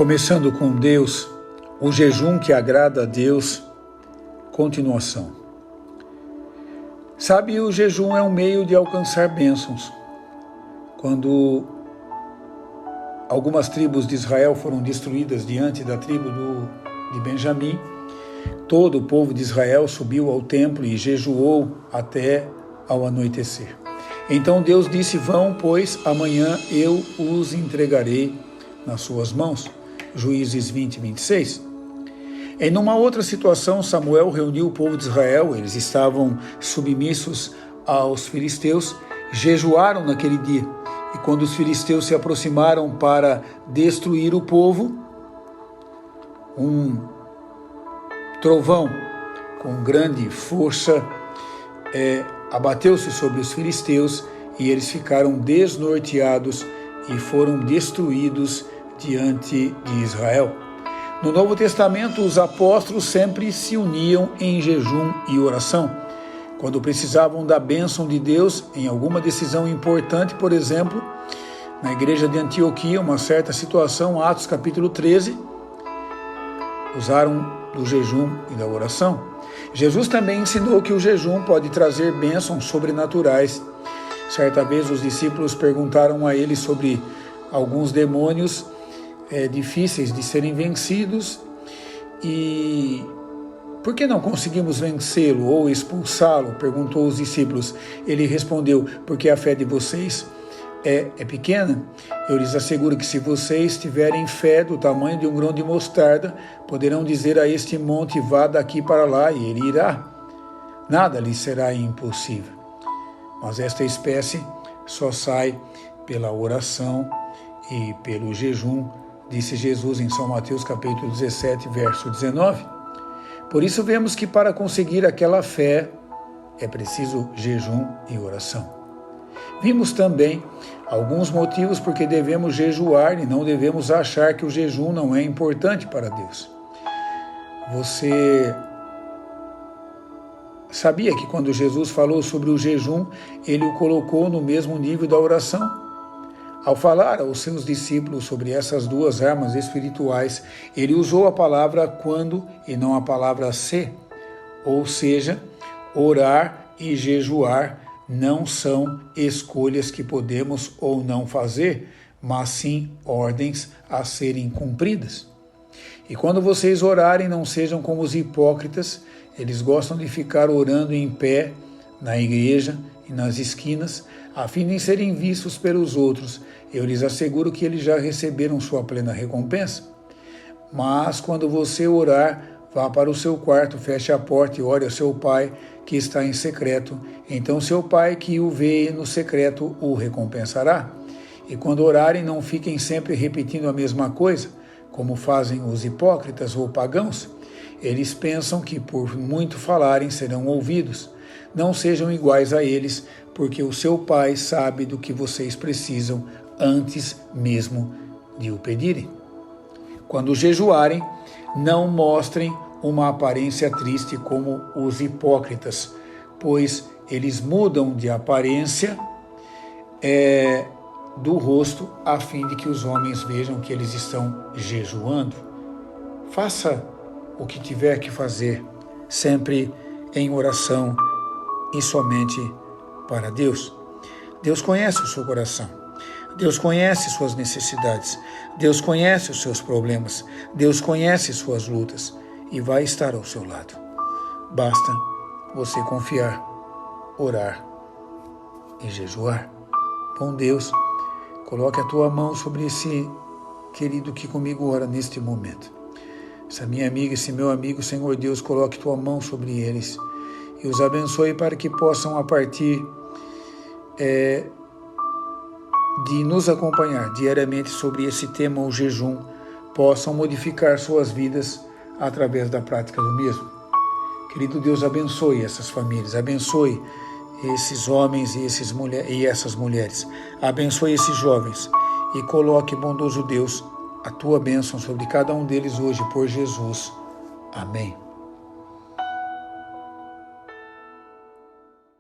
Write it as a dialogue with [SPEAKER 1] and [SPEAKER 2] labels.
[SPEAKER 1] Começando com Deus, o jejum que agrada a Deus, continuação. Sabe, o jejum é um meio de alcançar bênçãos. Quando algumas tribos de Israel foram destruídas diante da tribo de Benjamim, todo o povo de Israel subiu ao templo e jejuou até ao anoitecer. Então Deus disse: vão, pois amanhã eu os entregarei nas suas mãos. Juízes 20, 26. Em uma outra situação, Samuel reuniu o povo de Israel, eles estavam submissos aos filisteus, jejuaram naquele dia. E quando os filisteus se aproximaram para destruir o povo, um trovão com grande força abateu-se sobre os filisteus e eles ficaram desnorteados e foram destruídos diante de Israel. No Novo Testamento, os apóstolos sempre se uniam em jejum e oração. Quando precisavam da bênção de Deus em alguma decisão importante, por exemplo, na igreja de Antioquia, uma certa situação, Atos capítulo 13, usaram do jejum e da oração. Jesus também ensinou que o jejum pode trazer bênçãos sobrenaturais. Certa vez os discípulos perguntaram a ele sobre alguns demônios difíceis de serem vencidos e por que não conseguimos vencê-lo ou expulsá-lo? Perguntou os discípulos. Ele respondeu: porque a fé de vocês é pequena. Eu lhes asseguro que se vocês tiverem fé do tamanho de um grão de mostarda, poderão dizer a este monte: vá daqui para lá, e ele irá. Nada lhes será impossível. Mas esta espécie só sai pela oração e pelo jejum, disse Jesus em São Mateus capítulo 17, verso 19. Por isso vemos que para conseguir aquela fé é preciso jejum e oração. Vimos também alguns motivos porque devemos jejuar e não devemos achar que o jejum não é importante para Deus. Você sabia que quando Jesus falou sobre o jejum, ele o colocou no mesmo nível da oração? Ao falar aos seus discípulos sobre essas duas armas espirituais, ele usou a palavra quando e não a palavra se. Ou seja, orar e jejuar não são escolhas que podemos ou não fazer, mas sim ordens a serem cumpridas. E quando vocês orarem, não sejam como os hipócritas, eles gostam de ficar orando em pé na igreja e nas esquinas, a fim de serem vistos pelos outros. Eu lhes asseguro que eles já receberam sua plena recompensa. Mas quando você orar, vá para o seu quarto, feche a porta e ore ao seu pai que está em secreto. Então seu pai que o vê no secreto o recompensará. E quando orarem, não fiquem sempre repetindo a mesma coisa, como fazem os hipócritas ou pagãos. Eles pensam que por muito falarem serão ouvidos. Não sejam iguais a eles, porque o seu pai sabe do que vocês precisam antes mesmo de o pedirem. Quando jejuarem, não mostrem uma aparência triste como os hipócritas, pois eles mudam de aparência do rosto a fim de que os homens vejam que eles estão jejuando. Faça o que tiver que fazer, sempre em oração e somente para Deus. Deus conhece o seu coração. Deus conhece suas necessidades. Deus conhece os seus problemas. Deus conhece suas lutas e vai estar ao seu lado. Basta você confiar, orar e jejuar. Bom Deus, coloque a tua mão sobre esse querido que comigo ora neste momento. Essa minha amiga, esse meu amigo, Senhor Deus, coloque tua mão sobre eles e os abençoe para que possam, a partir de nos acompanhar diariamente sobre esse tema, o jejum, possam modificar suas vidas através da prática do mesmo. Querido Deus, abençoe essas famílias, abençoe esses homens e essas mulheres, abençoe esses jovens e coloque, bondoso Deus, a tua bênção sobre cada um deles hoje, por Jesus. Amém.